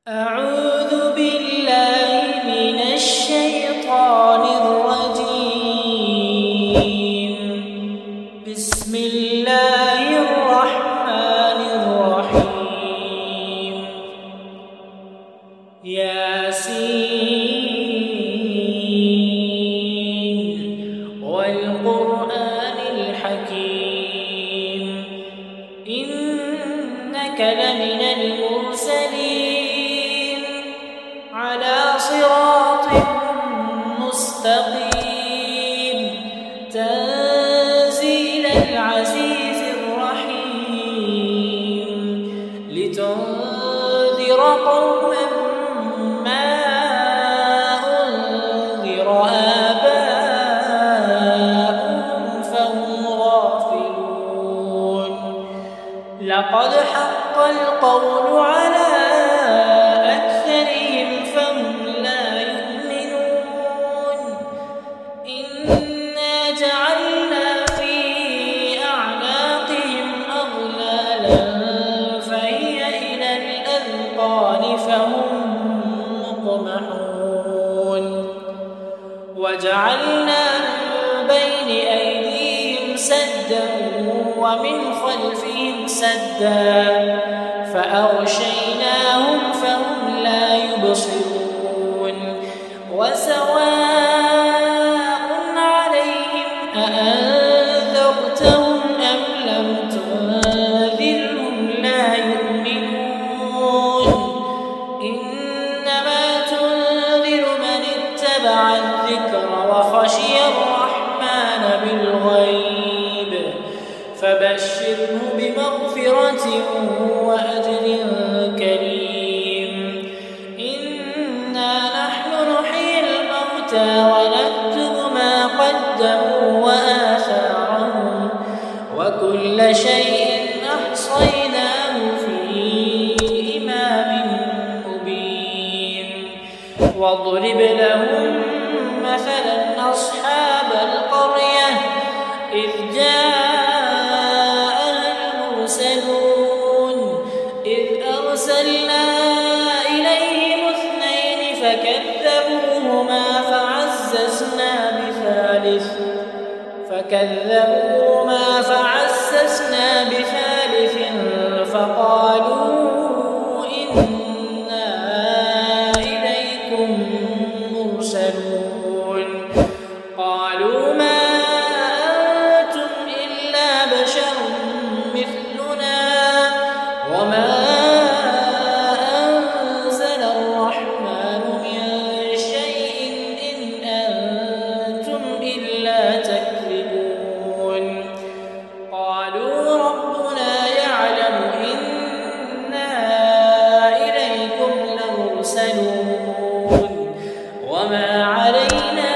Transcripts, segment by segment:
أعوذ بالله من الشيطان الرجيم. بسم الله الرحمن الرحيم. ياسين والقرآن الحكيم إنك لمن المرسلين على صراط مستقيم تنزيل العزيز الرحيم لتنذر قوما ما أنذر آباؤهم فهم غافلون. لقد حق القول على وجعلنا من بين أيديهم سدا ومن خلفهم سدا فأغشيناهم فهم لا يبصرون. وسواء عليهم أأنذرتهم أم لم تنذرهم لا يؤمنون. إنما تنذر من اتبع الذكر وخشي الرحمن بالغيب فبشره بمغفرة وأجر كريم. إنا نحن نحيي الموتى ونكتب ما قدموا وآثارهم وكل شيء أحصيناه في إمام مبين. واضرب لهم مثلا أصحاب القرية إذ جاءها المرسلون إذ أرسلنا إليهم اثنين فكذبوهما فعززنا بثالث فقالوا إنا إليكم مرسلون. قالوا ما أنتم إلا بشر مثلنا وما أنزل الرحمن من شيء إن أنتم إلا تكذبون. قالوا ربنا يعلم إنا إليكم لمرسلون وما علينا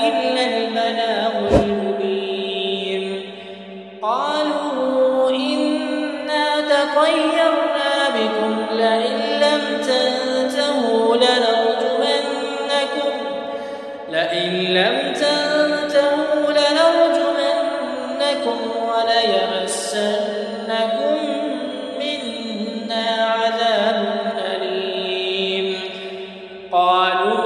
إلا البلاغ المبين. قالوا إنا تطيرنا بكم لئن لم تنتهوا لنرجمنكم وليمسنكم منا عذاب أليم. قالوا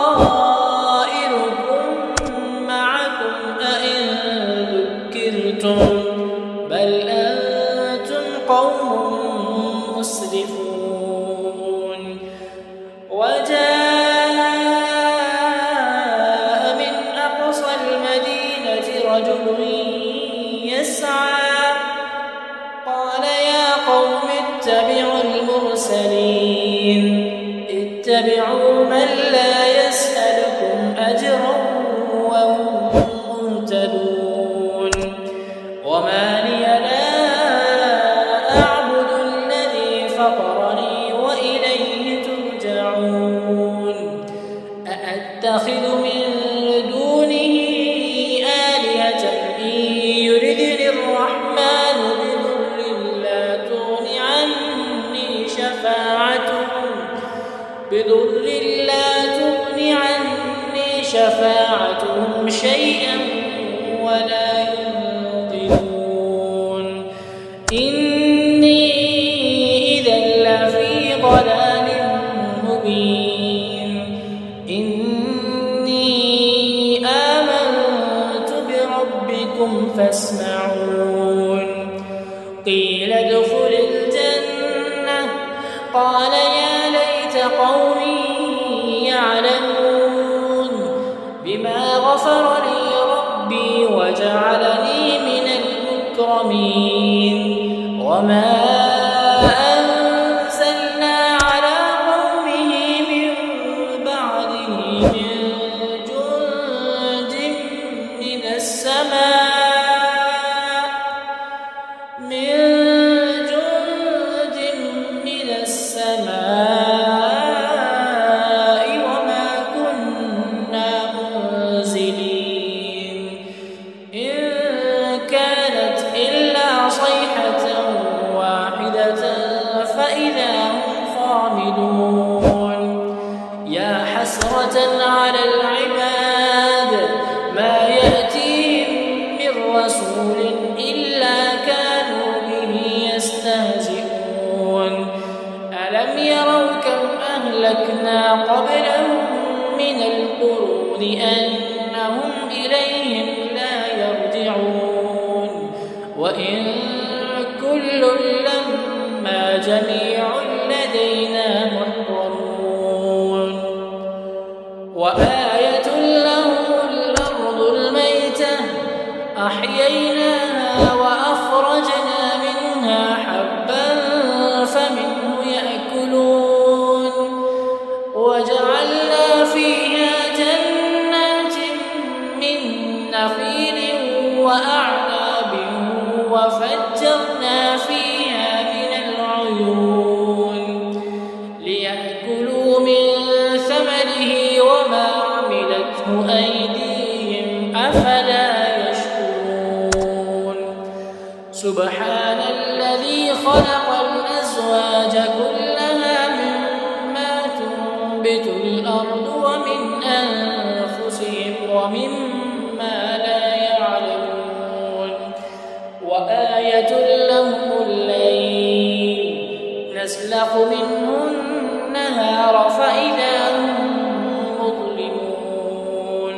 طائركم معكم أئن ذكرتم بل أنتم قوم مسرفون. وجاء من أقصى المدينة رجل يسعى قال يا قوم اتبعوا المرسلين اتبعوا من لا يسألكم أجرا وهم مهتدون. وما لي لا أعبد الذي فطرني وإليه ترجعون. أأتخذ من دونه آلهة إن يردني الرحمن بضر لا تغن عني شفاعتهم شيئا ولا ينقذون. إني إذا فاسمعون قيل ادخل الجنة قال يا ليت قومي يعلمون بما غفر لي ربي وجعلني من المكرمين وما أنزلنا على قومه من بعده من جند من السماء وما كنا منزلين إن كانت إلا صيحة واحدة فإذا هم خامدون يا حسرة على العباد ما يأتيهم من رسول إلا كانوا به يستهزئون ألم يروا كم أهلكنا قبلهم من القرون أنهم إليهم لا يرجعون وإن كل لما جميع لدينا محضرون وآية لهم الأرض الميتة أحييناها وأخرجنا منها حبا فمنه يأكلون وجعلنا فيها جنات من نخيل وأعناب وفجرنا فيها من العيون ليأكلوا من ثمره وما عملته أيديهم أفلا يشكرون سبحان الذي خلق الأزواج كلها مما تنبت الأرض ومن أنفسهم ومما لا يعلمون وآية لهم الليل نسلخ منه النهار فإذا هم مظلمون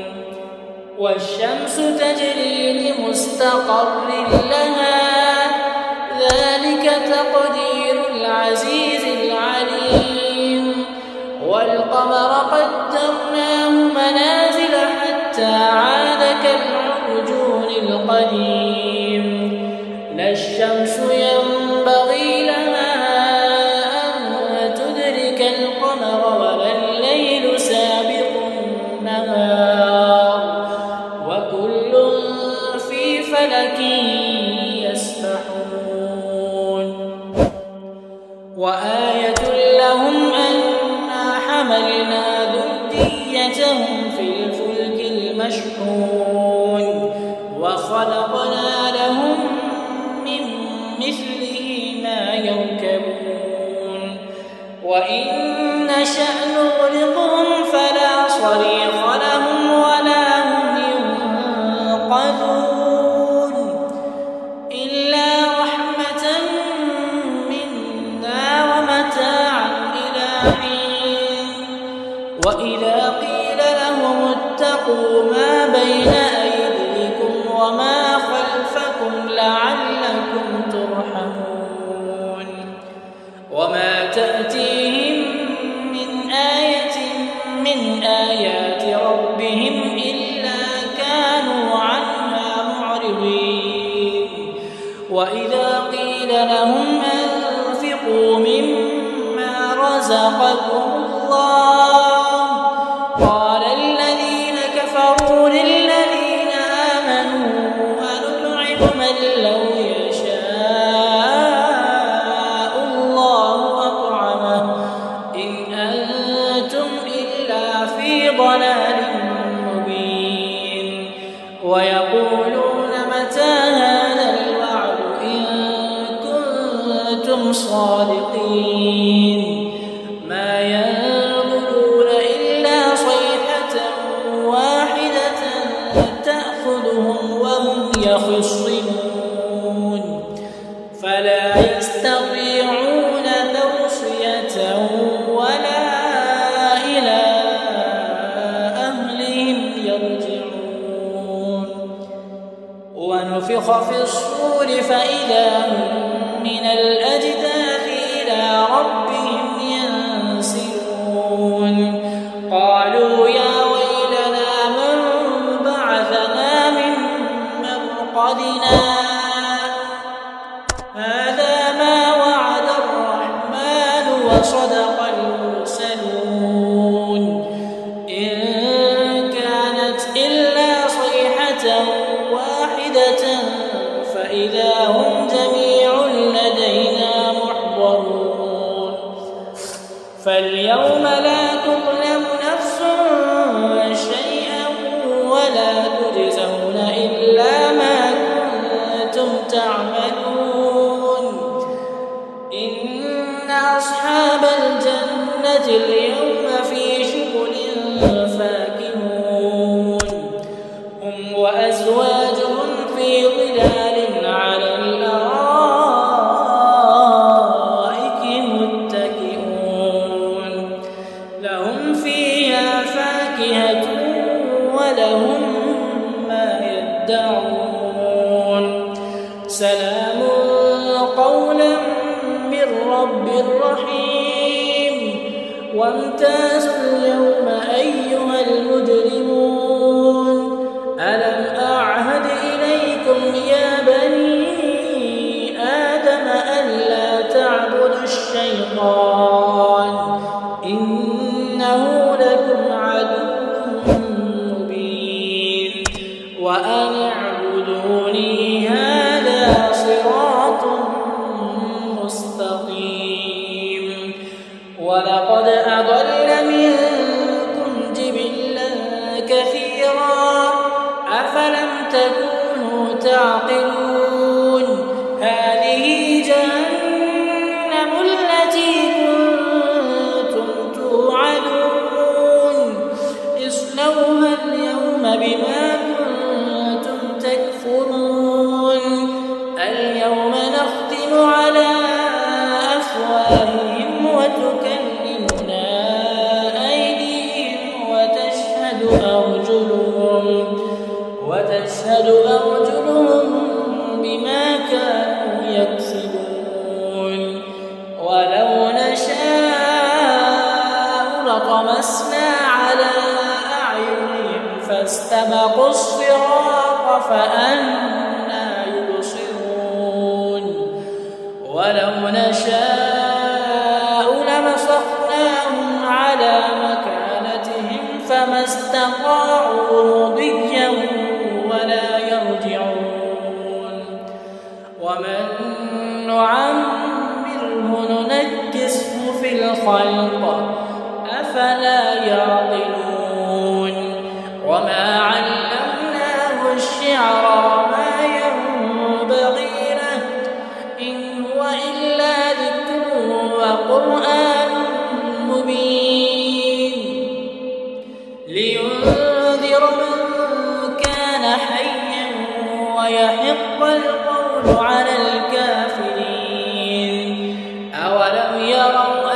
والشمس تجري لمستقر لها ذلك تقدير العزيز العليم والقمر قدرناه منازل حتى عاد كالعرجون القديم لا الشمس ينبغي لها أن تدرك القمر ولا الليل سابق النهار وكل في فلك يسبحون وآية لهم أنا حملنا ذريتهم في الفلك المشحون وخلقنا لهم من مثله ما يركبون وإن نشأ نغرقهم فلا صريخ لهم ولا هم ينقذون إلا رحمة منا ومتاعا إلى حين وإذا قيل لهم اتقوا ما بين أيديكم وما خلفكم لعلكم ترحمون وما تأتيهم من آية من آيات ربهم إلا كانوا عنها معرضين وإذا قيل لهم أنفقوا مما رزقكم الله قال الذين كفروا للذين آمنوا أنطعم من لو يشاء الله أطعمه إن أنتم إلا في ضلال مبين ويقولون متى هذا الوعد إن كنتم صادقين ما ينظرون ونفخ في الصور فإذا هم من الأجداث إلى ربهم ينسلون قالوا يا ويلنا من بعثنا من مرقدنا هذا ما وعد الرحمن وصدق المرسلون إن كانت إلا صيحة واحدة فإذا هم جميع لدينا محضرون فاليوم لا تظلم نفس شيئا ولا تجزون إلا ما كنتم تعملون إن أصحاب الجنة اليوم في شغل فاكهون هم وأزواجهم في ظلال على الأرائك متكئون لهم فيها فاكهة ولهم ما يدعون سلام قولا من رب رحيم وامتازوا اليوم أيها المجرمون ألم أعهد إليكم يا بني آدم ألا تعبدوا الشيطان إنه لكم عدو مبين وأن اعبدوني هذا صراط مستقيم ولقد أضل منكم جبلا كثيرا أفلم تكونوا تعقلون هذه جهنم التي كنتم توعدون اصلوها اليوم بما كنتم تكفرون اليوم نختم على أفواههم وتكلمنا أيديهم وتشهد أرجلهم بما كانوا يكسبون ولو نشاء لطمسنا على أعينهم فاستبقوا الصراط فأنى يبصرون ولو نشاء لمسخناهم على مكانتهم فما استطاعوا مضيا ولا يرجعون ومن نعمره ننكسه في الخلق أفلا يعقلون وما علمناه الشعر ما ينبغي له إن هو إلا ذكر وقرآن مبين لينذر من كان حيا ويحق القول على الكافرين أولم يروا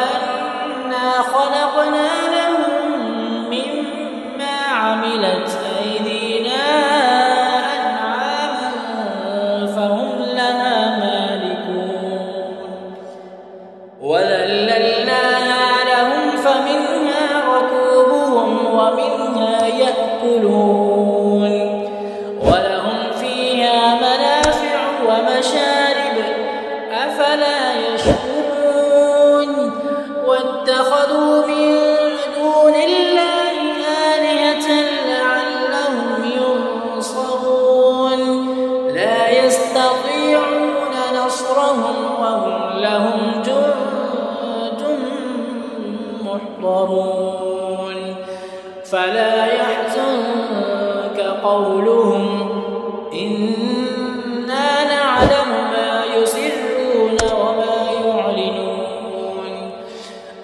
أنا خلقنا لهم مما عملت أيدينا أنعاما فهم لها مالكون وذللناها لهم فمنها ركوبهم ومنها يأكلون ولهم فيها منافع ومشارب أفلا يشكرون واتخذوا من دون الله آلهة لعلهم ينصرون لا يستطيعون نصرهم وهم لهم جند محضرون فلا يحزنك قولهم إنا نعلم ما يسرون وما يعلنون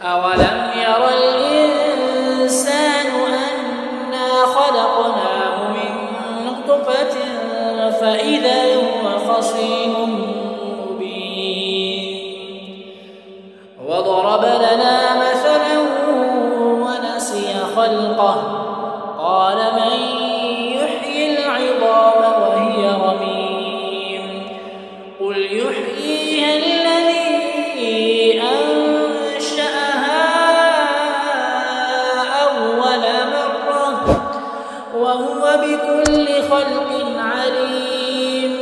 أولم ير الإنسان أنا خلقناه من نطفة فإذا هو خصيم مبين وضرب لنا مثلا ونسي خلقه قال من يحيي العظام وهي رميم بكل خلق عليم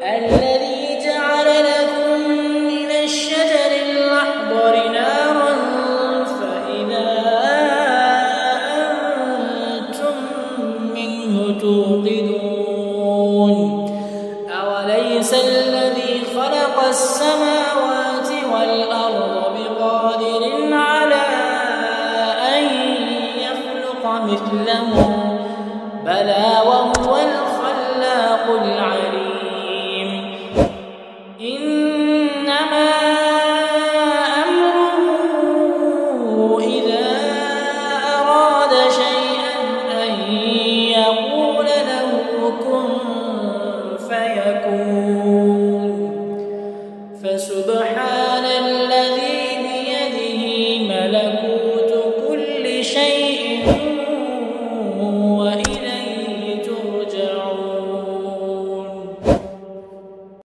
الذي جعل لكم من الشجر الأخضر نارا فإذا أنتم منه توقدون أوليس الذي خلق السماوات والأرض بقادر على أن يخلق مثلهم بلى وهو الخلاق العليم إنما أمره إذا أراد شيئا أن يقول له كن فيكون فسبحان